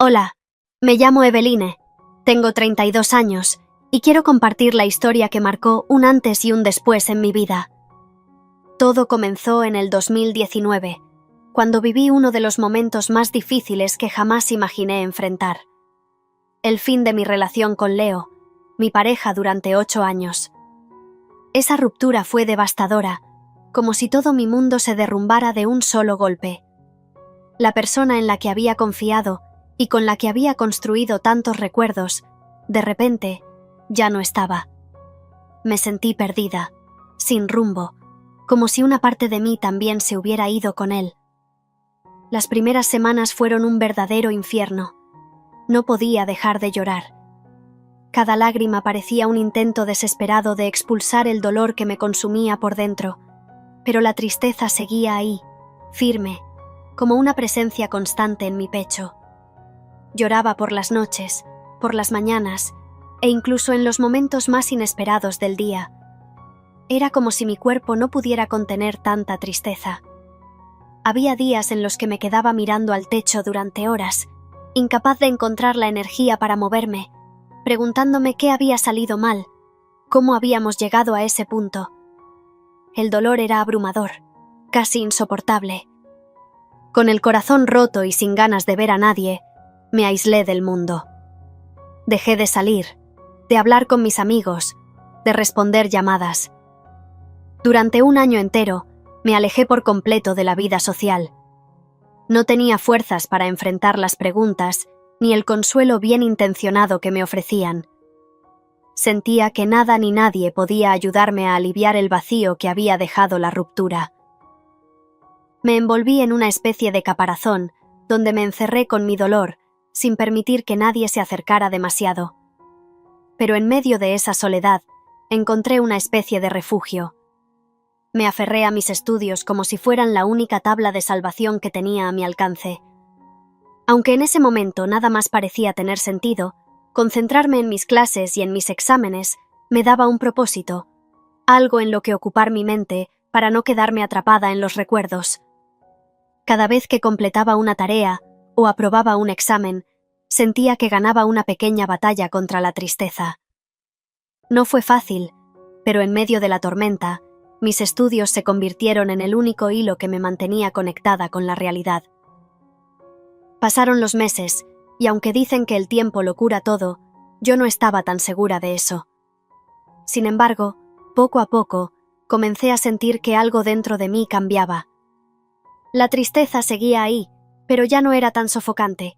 Hola, me llamo Eveline, tengo 32 años y quiero compartir la historia que marcó un antes y un después en mi vida. Todo comenzó en el 2019, cuando viví uno de los momentos más difíciles que jamás imaginé enfrentar. El fin de mi relación con Leo, mi pareja durante 8 años. Esa ruptura fue devastadora, como si todo mi mundo se derrumbara de un solo golpe. La persona en la que había confiado y con la que había construido tantos recuerdos, de repente, ya no estaba. Me sentí perdida, sin rumbo, como si una parte de mí también se hubiera ido con él. Las primeras semanas fueron un verdadero infierno. No podía dejar de llorar. Cada lágrima parecía un intento desesperado de expulsar el dolor que me consumía por dentro, pero la tristeza seguía ahí, firme, como una presencia constante en mi pecho. Lloraba por las noches, por las mañanas, e incluso en los momentos más inesperados del día. Era como si mi cuerpo no pudiera contener tanta tristeza. Había días en los que me quedaba mirando al techo durante horas, incapaz de encontrar la energía para moverme, preguntándome qué había salido mal, cómo habíamos llegado a ese punto. El dolor era abrumador, casi insoportable. Con el corazón roto y sin ganas de ver a nadie, me aislé del mundo. Dejé de salir, de hablar con mis amigos, de responder llamadas. Durante un año entero, me alejé por completo de la vida social. No tenía fuerzas para enfrentar las preguntas ni el consuelo bien intencionado que me ofrecían. Sentía que nada ni nadie podía ayudarme a aliviar el vacío que había dejado la ruptura. Me envolví en una especie de caparazón, donde me encerré con mi dolor, sin permitir que nadie se acercara demasiado. Pero en medio de esa soledad, encontré una especie de refugio. Me aferré a mis estudios como si fueran la única tabla de salvación que tenía a mi alcance. Aunque en ese momento nada más parecía tener sentido, concentrarme en mis clases y en mis exámenes me daba un propósito, algo en lo que ocupar mi mente para no quedarme atrapada en los recuerdos. Cada vez que completaba una tarea o aprobaba un examen, sentía que ganaba una pequeña batalla contra la tristeza. No fue fácil, pero en medio de la tormenta, mis estudios se convirtieron en el único hilo que me mantenía conectada con la realidad. Pasaron los meses, y aunque dicen que el tiempo lo cura todo, yo no estaba tan segura de eso. Sin embargo, poco a poco, comencé a sentir que algo dentro de mí cambiaba. La tristeza seguía ahí, pero ya no era tan sofocante.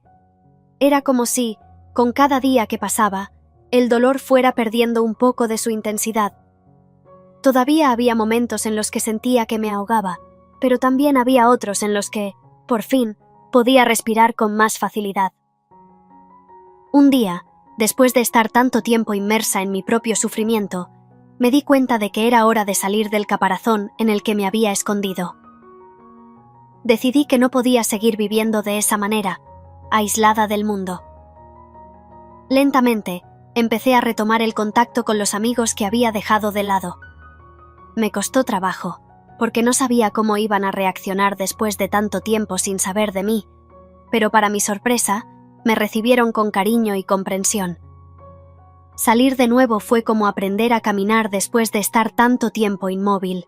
Era como si, con cada día que pasaba, el dolor fuera perdiendo un poco de su intensidad. Todavía había momentos en los que sentía que me ahogaba, pero también había otros en los que, por fin, podía respirar con más facilidad. Un día, después de estar tanto tiempo inmersa en mi propio sufrimiento, me di cuenta de que era hora de salir del caparazón en el que me había escondido. Decidí que no podía seguir viviendo de esa manera, aislada del mundo. Lentamente, empecé a retomar el contacto con los amigos que había dejado de lado. Me costó trabajo, porque no sabía cómo iban a reaccionar después de tanto tiempo sin saber de mí, pero para mi sorpresa, me recibieron con cariño y comprensión. Salir de nuevo fue como aprender a caminar después de estar tanto tiempo inmóvil.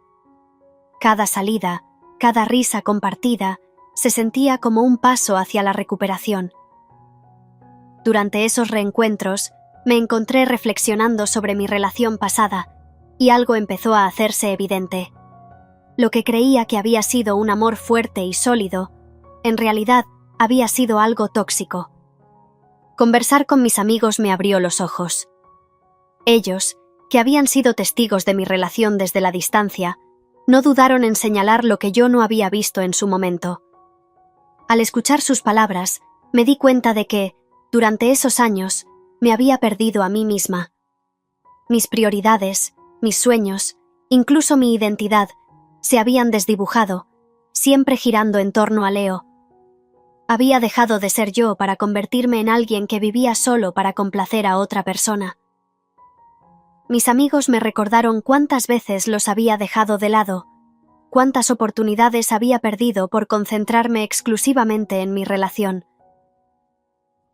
Cada salida, cada risa compartida, se sentía como un paso hacia la recuperación. Durante esos reencuentros, me encontré reflexionando sobre mi relación pasada, y algo empezó a hacerse evidente. Lo que creía que había sido un amor fuerte y sólido, en realidad había sido algo tóxico. Conversar con mis amigos me abrió los ojos. Ellos, que habían sido testigos de mi relación desde la distancia, no dudaron en señalar lo que yo no había visto en su momento. Al escuchar sus palabras, me di cuenta de que, durante esos años, me había perdido a mí misma. Mis prioridades, mis sueños, incluso mi identidad, se habían desdibujado, siempre girando en torno a Leo. Había dejado de ser yo para convertirme en alguien que vivía solo para complacer a otra persona. Mis amigos me recordaron cuántas veces los había dejado de lado, cuántas oportunidades había perdido por concentrarme exclusivamente en mi relación.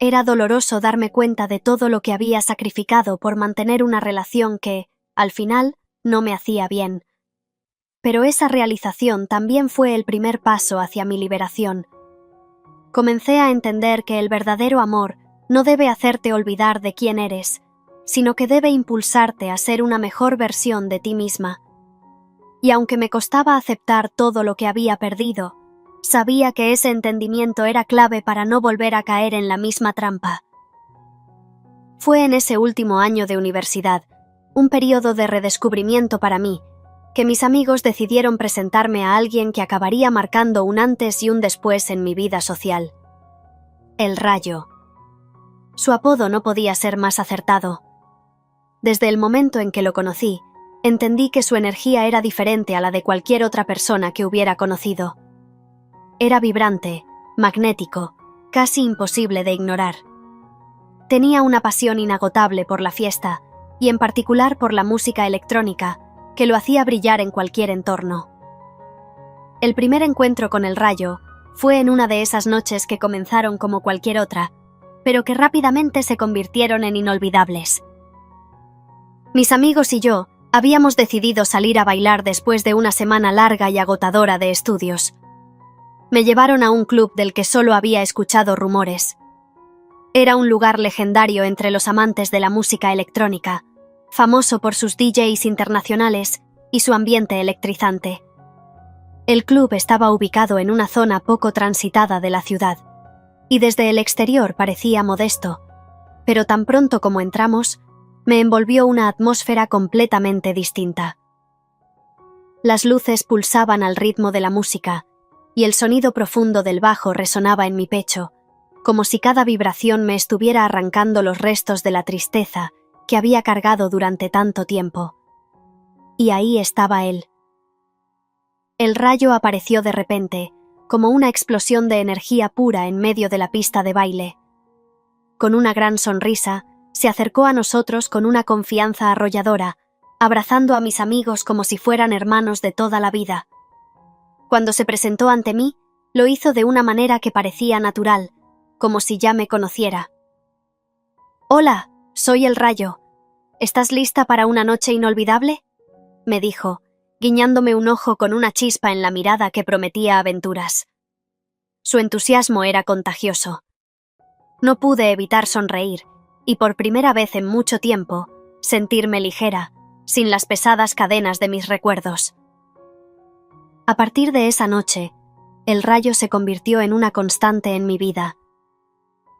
Era doloroso darme cuenta de todo lo que había sacrificado por mantener una relación que, al final, no me hacía bien. Pero esa realización también fue el primer paso hacia mi liberación. Comencé a entender que el verdadero amor no debe hacerte olvidar de quién eres, sino que debe impulsarte a ser una mejor versión de ti misma. Y aunque me costaba aceptar todo lo que había perdido, sabía que ese entendimiento era clave para no volver a caer en la misma trampa. Fue en ese último año de universidad, un periodo de redescubrimiento para mí, que mis amigos decidieron presentarme a alguien que acabaría marcando un antes y un después en mi vida social. El Rayo. Su apodo no podía ser más acertado. Desde el momento en que lo conocí, entendí que su energía era diferente a la de cualquier otra persona que hubiera conocido. Era vibrante, magnético, casi imposible de ignorar. Tenía una pasión inagotable por la fiesta, y en particular por la música electrónica, que lo hacía brillar en cualquier entorno. El primer encuentro con el Rayo fue en una de esas noches que comenzaron como cualquier otra, pero que rápidamente se convirtieron en inolvidables. Mis amigos y yo habíamos decidido salir a bailar después de una semana larga y agotadora de estudios. Me llevaron a un club del que solo había escuchado rumores. Era un lugar legendario entre los amantes de la música electrónica, famoso por sus DJs internacionales y su ambiente electrizante. El club estaba ubicado en una zona poco transitada de la ciudad, y desde el exterior parecía modesto, pero tan pronto como entramos, me envolvió una atmósfera completamente distinta. Las luces pulsaban al ritmo de la música, y el sonido profundo del bajo resonaba en mi pecho, como si cada vibración me estuviera arrancando los restos de la tristeza que había cargado durante tanto tiempo. Y ahí estaba él. El Rayo apareció de repente, como una explosión de energía pura en medio de la pista de baile. Con una gran sonrisa, se acercó a nosotros con una confianza arrolladora, abrazando a mis amigos como si fueran hermanos de toda la vida. Cuando se presentó ante mí, lo hizo de una manera que parecía natural, como si ya me conociera. «Hola, soy el Rayo. ¿Estás lista para una noche inolvidable?», me dijo, guiñándome un ojo con una chispa en la mirada que prometía aventuras. Su entusiasmo era contagioso. No pude evitar sonreír, y por primera vez en mucho tiempo, sentirme ligera, sin las pesadas cadenas de mis recuerdos. A partir de esa noche, el Rayo se convirtió en una constante en mi vida.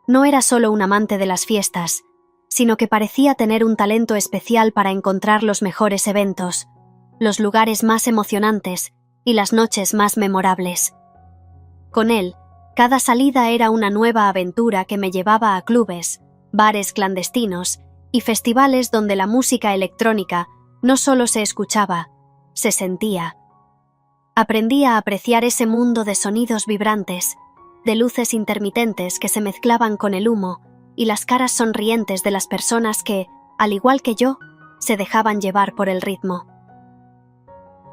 No era solo un amante de las fiestas, sino que parecía tener un talento especial para encontrar los mejores eventos, los lugares más emocionantes y las noches más memorables. Con él, cada salida era una nueva aventura que me llevaba a clubes, bares clandestinos y festivales donde la música electrónica no solo se escuchaba, se sentía. Aprendí a apreciar ese mundo de sonidos vibrantes, de luces intermitentes que se mezclaban con el humo y las caras sonrientes de las personas que, al igual que yo, se dejaban llevar por el ritmo.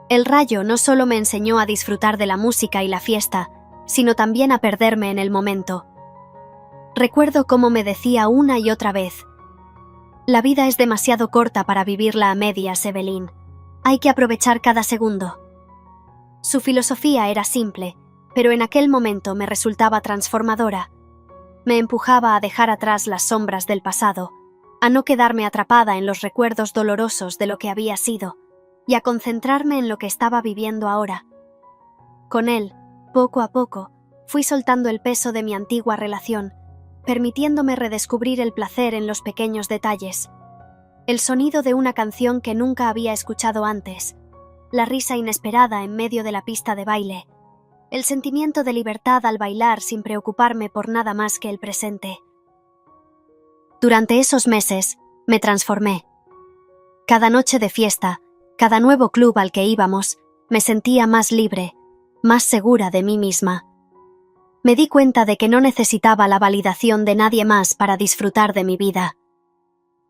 El Rayo no solo me enseñó a disfrutar de la música y la fiesta, sino también a perderme en el momento. Recuerdo cómo me decía una y otra vez: «La vida es demasiado corta para vivirla a medias, Evelyn. Hay que aprovechar cada segundo». Su filosofía era simple, pero en aquel momento me resultaba transformadora. Me empujaba a dejar atrás las sombras del pasado, a no quedarme atrapada en los recuerdos dolorosos de lo que había sido, y a concentrarme en lo que estaba viviendo ahora. Con él, poco a poco, fui soltando el peso de mi antigua relación, permitiéndome redescubrir el placer en los pequeños detalles. El sonido de una canción que nunca había escuchado antes, la risa inesperada en medio de la pista de baile, el sentimiento de libertad al bailar sin preocuparme por nada más que el presente. Durante esos meses, me transformé. Cada noche de fiesta, cada nuevo club al que íbamos, me sentía más libre, más segura de mí misma. Me di cuenta de que no necesitaba la validación de nadie más para disfrutar de mi vida.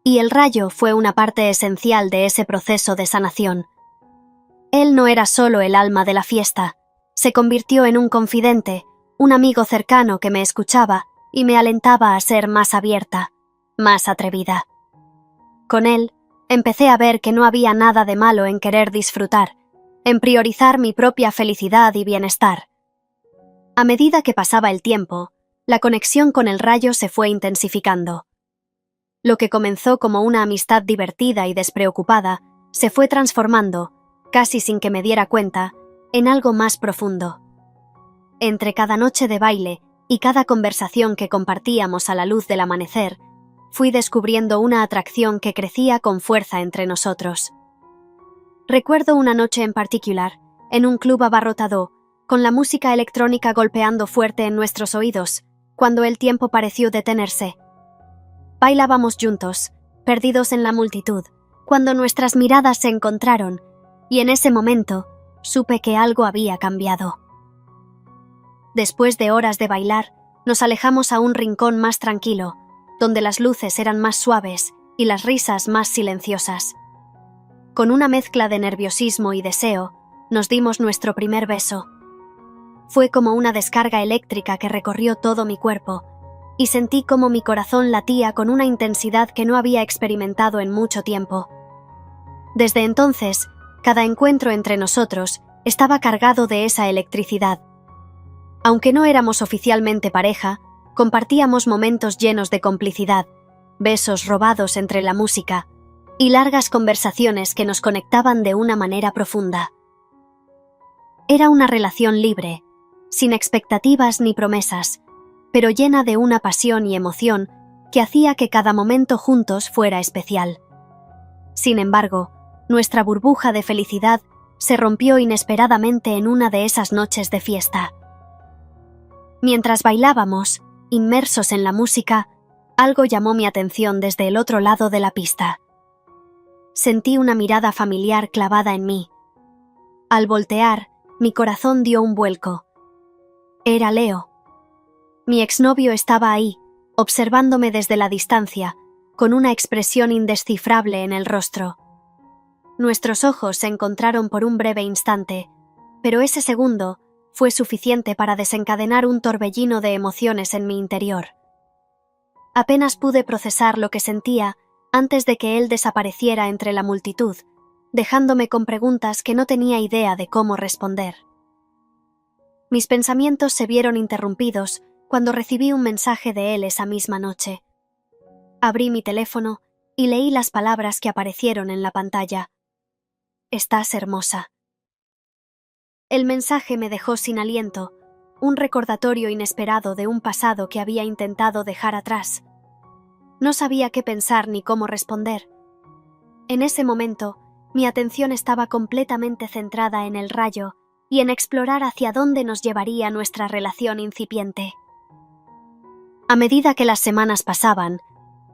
Y el Rayo fue una parte esencial de ese proceso de sanación. Él no era solo el alma de la fiesta, se convirtió en un confidente, un amigo cercano que me escuchaba y me alentaba a ser más abierta, más atrevida. Con él, empecé a ver que no había nada de malo en querer disfrutar, en priorizar mi propia felicidad y bienestar. A medida que pasaba el tiempo, la conexión con el rayo se fue intensificando. Lo que comenzó como una amistad divertida y despreocupada se fue transformando, casi sin que me diera cuenta, en algo más profundo. Entre cada noche de baile y cada conversación que compartíamos a la luz del amanecer, fui descubriendo una atracción que crecía con fuerza entre nosotros. Recuerdo una noche en particular, en un club abarrotado, con la música electrónica golpeando fuerte en nuestros oídos, cuando el tiempo pareció detenerse. Bailábamos juntos, perdidos en la multitud, cuando nuestras miradas se encontraron, y en ese momento supe que algo había cambiado. Después de horas de bailar, nos alejamos a un rincón más tranquilo, donde las luces eran más suaves y las risas más silenciosas. Con una mezcla de nerviosismo y deseo, nos dimos nuestro primer beso. Fue como una descarga eléctrica que recorrió todo mi cuerpo, y sentí como mi corazón latía con una intensidad que no había experimentado en mucho tiempo. Desde entonces, cada encuentro entre nosotros estaba cargado de esa electricidad. Aunque no éramos oficialmente pareja, compartíamos momentos llenos de complicidad, besos robados entre la música y largas conversaciones que nos conectaban de una manera profunda. Era una relación libre, sin expectativas ni promesas, pero llena de una pasión y emoción que hacía que cada momento juntos fuera especial. Sin embargo, nuestra burbuja de felicidad se rompió inesperadamente en una de esas noches de fiesta. Mientras bailábamos, inmersos en la música, algo llamó mi atención desde el otro lado de la pista. Sentí una mirada familiar clavada en mí. Al voltear, mi corazón dio un vuelco. Era Leo. Mi exnovio estaba ahí, observándome desde la distancia, con una expresión indescifrable en el rostro. Nuestros ojos se encontraron por un breve instante, pero ese segundo fue suficiente para desencadenar un torbellino de emociones en mi interior. Apenas pude procesar lo que sentía antes de que él desapareciera entre la multitud, dejándome con preguntas que no tenía idea de cómo responder. Mis pensamientos se vieron interrumpidos cuando recibí un mensaje de él esa misma noche. Abrí mi teléfono y leí las palabras que aparecieron en la pantalla. «Estás hermosa». El mensaje me dejó sin aliento, un recordatorio inesperado de un pasado que había intentado dejar atrás. No sabía qué pensar ni cómo responder. En ese momento, mi atención estaba completamente centrada en el rayo y en explorar hacia dónde nos llevaría nuestra relación incipiente. A medida que las semanas pasaban,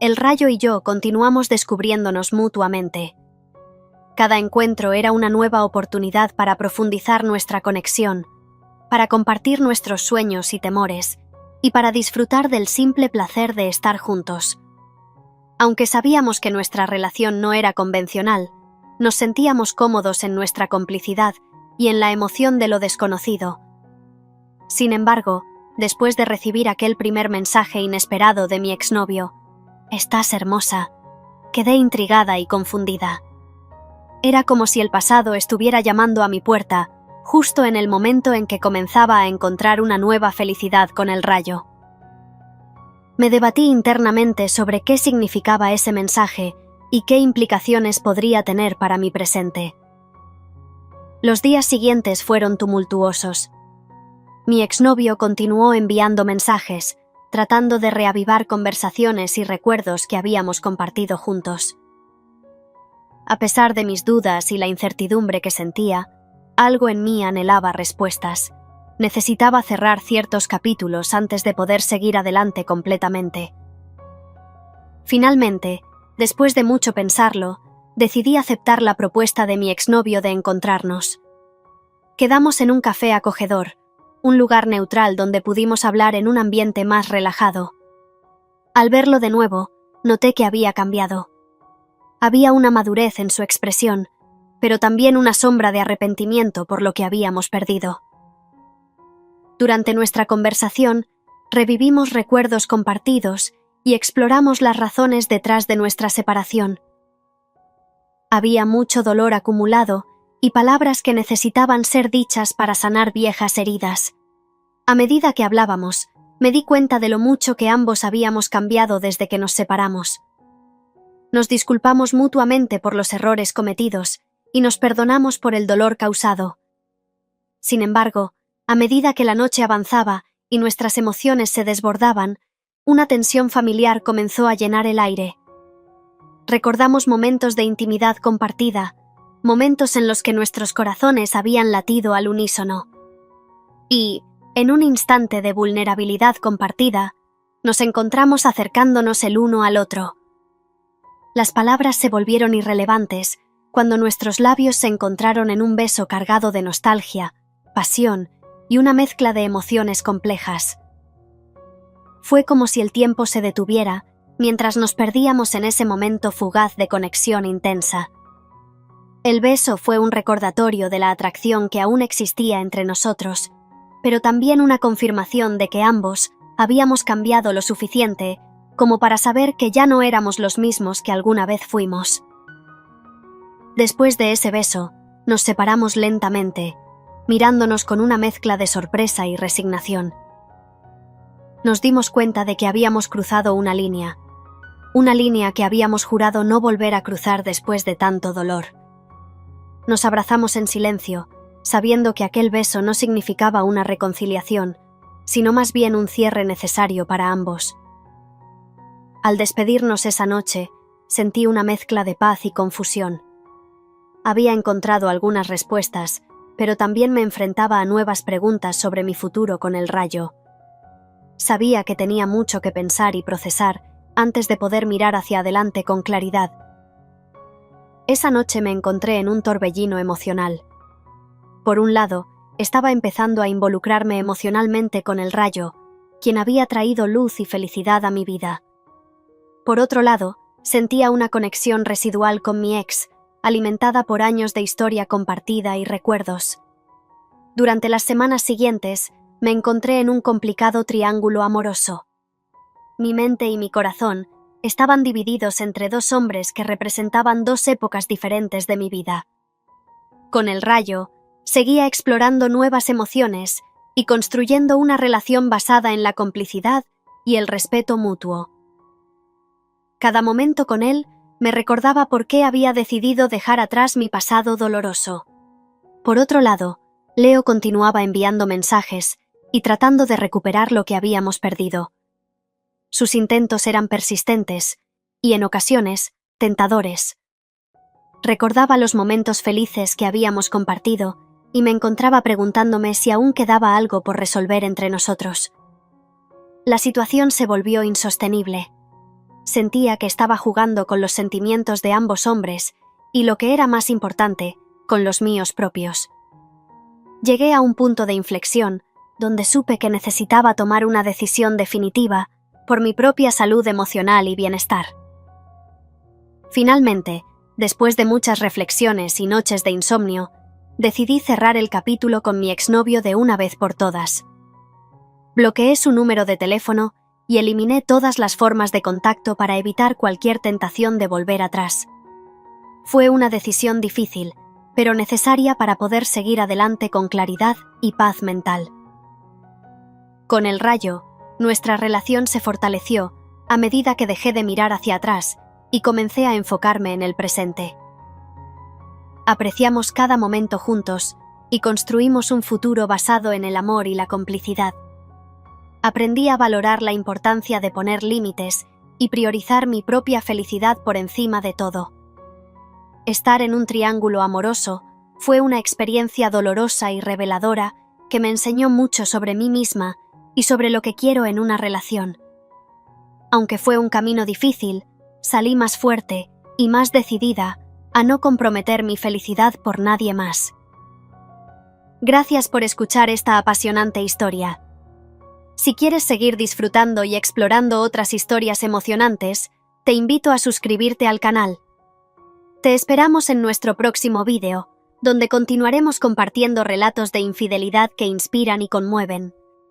el rayo y yo continuamos descubriéndonos mutuamente. Cada encuentro era una nueva oportunidad para profundizar nuestra conexión, para compartir nuestros sueños y temores, y para disfrutar del simple placer de estar juntos. Aunque sabíamos que nuestra relación no era convencional, nos sentíamos cómodos en nuestra complicidad y en la emoción de lo desconocido. Sin embargo, después de recibir aquel primer mensaje inesperado de mi exnovio, «Estás hermosa», quedé intrigada y confundida. Era como si el pasado estuviera llamando a mi puerta, justo en el momento en que comenzaba a encontrar una nueva felicidad con el rayo. Me debatí internamente sobre qué significaba ese mensaje y qué implicaciones podría tener para mi presente. Los días siguientes fueron tumultuosos. Mi exnovio continuó enviando mensajes, tratando de reavivar conversaciones y recuerdos que habíamos compartido juntos. A pesar de mis dudas y la incertidumbre que sentía, algo en mí anhelaba respuestas. Necesitaba cerrar ciertos capítulos antes de poder seguir adelante completamente. Finalmente, después de mucho pensarlo, decidí aceptar la propuesta de mi exnovio de encontrarnos. Quedamos en un café acogedor, un lugar neutral donde pudimos hablar en un ambiente más relajado. Al verlo de nuevo, noté que había cambiado. Había una madurez en su expresión, pero también una sombra de arrepentimiento por lo que habíamos perdido. Durante nuestra conversación, Revivimos recuerdos compartidos y exploramos las razones detrás de nuestra separación. Había mucho dolor acumulado y palabras que necesitaban ser dichas para sanar viejas heridas. A medida que hablábamos, me di cuenta de lo mucho que ambos habíamos cambiado desde que nos separamos. Nos disculpamos mutuamente por los errores cometidos y nos perdonamos por el dolor causado. Sin embargo, a medida que la noche avanzaba y nuestras emociones se desbordaban, una tensión familiar comenzó a llenar el aire. Recordamos momentos de intimidad compartida, momentos en los que nuestros corazones habían latido al unísono. Y, en un instante de vulnerabilidad compartida, nos encontramos acercándonos el uno al otro. Las palabras se volvieron irrelevantes cuando nuestros labios se encontraron en un beso cargado de nostalgia, pasión y una mezcla de emociones complejas. Fue como si el tiempo se detuviera mientras nos perdíamos en ese momento fugaz de conexión intensa. El beso fue un recordatorio de la atracción que aún existía entre nosotros, pero también una confirmación de que ambos habíamos cambiado lo suficiente como para saber que ya no éramos los mismos que alguna vez fuimos. Después de ese beso, nos separamos lentamente, mirándonos con una mezcla de sorpresa y resignación. Nos dimos cuenta de que habíamos cruzado una línea que habíamos jurado no volver a cruzar después de tanto dolor. Nos abrazamos en silencio, sabiendo que aquel beso no significaba una reconciliación, sino más bien un cierre necesario para ambos. Al despedirnos esa noche, sentí una mezcla de paz y confusión. Había encontrado algunas respuestas, pero también me enfrentaba a nuevas preguntas sobre mi futuro con el Rayo. Sabía que tenía mucho que pensar y procesar antes de poder mirar hacia adelante con claridad. Esa noche me encontré en un torbellino emocional. Por un lado, estaba empezando a involucrarme emocionalmente con el Rayo, quien había traído luz y felicidad a mi vida. Por otro lado, sentía una conexión residual con mi ex, alimentada por años de historia compartida y recuerdos. Durante las semanas siguientes, me encontré en un complicado triángulo amoroso. Mi mente y mi corazón estaban divididos entre dos hombres que representaban dos épocas diferentes de mi vida. Con el Rayo, seguía explorando nuevas emociones y construyendo una relación basada en la complicidad y el respeto mutuo. Cada momento con él me recordaba por qué había decidido dejar atrás mi pasado doloroso. Por otro lado, Leo continuaba enviando mensajes y tratando de recuperar lo que habíamos perdido. Sus intentos eran persistentes y, en ocasiones, tentadores. Recordaba los momentos felices que habíamos compartido y me encontraba preguntándome si aún quedaba algo por resolver entre nosotros. La situación se volvió insostenible. Sentía que estaba jugando con los sentimientos de ambos hombres y, lo que era más importante, con los míos propios. Llegué a un punto de inflexión donde supe que necesitaba tomar una decisión definitiva por mi propia salud emocional y bienestar. Finalmente, después de muchas reflexiones y noches de insomnio, decidí cerrar el capítulo con mi exnovio de una vez por todas. Bloqueé su número de teléfono y eliminé todas las formas de contacto para evitar cualquier tentación de volver atrás. Fue una decisión difícil, pero necesaria para poder seguir adelante con claridad y paz mental. Con el Rayo, nuestra relación se fortaleció a medida que dejé de mirar hacia atrás y comencé a enfocarme en el presente. Apreciamos cada momento juntos y construimos un futuro basado en el amor y la complicidad. Aprendí a valorar la importancia de poner límites y priorizar mi propia felicidad por encima de todo. Estar en un triángulo amoroso fue una experiencia dolorosa y reveladora que me enseñó mucho sobre mí misma y sobre lo que quiero en una relación. Aunque fue un camino difícil, salí más fuerte y más decidida a no comprometer mi felicidad por nadie más. Gracias por escuchar esta apasionante historia. Si quieres seguir disfrutando y explorando otras historias emocionantes, te invito a suscribirte al canal. Te esperamos en nuestro próximo vídeo, donde continuaremos compartiendo relatos de infidelidad que inspiran y conmueven.